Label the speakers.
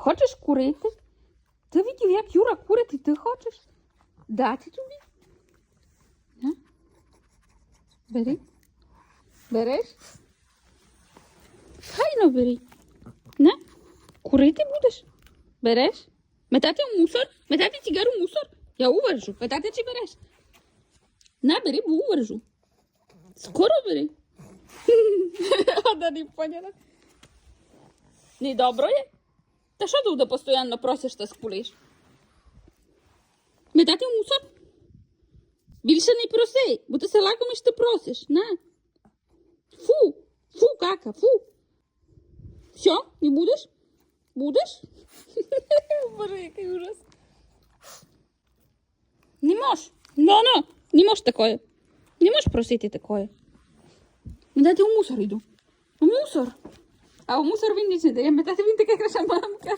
Speaker 1: Хочеш курити? Ти видів, як Юра курить, і ти хочеш? Дати тобі? На? Бери. Береш? Файно бери. На? Курити будеш? Береш? Метати в мусор? Метати цигару в мусор? Я увержу. Метати чи береш? На, бери, бо увержу. Скоро бери. Вона не поняла. Не добро є? Та що тут постійно просиш та скулиш? Метати в мусор? Більше не проси, бо ти се лакомиш, ти просиш. На. Фу, фу, кака, фу. Все, не будеш? Будеш? Боже, який ужас. Не можеш. Ну, не можеш такое. Не можеш просити такое. Метати в мусор йду. В мусор. А в мусор він не дає. Метати він така краша мамка.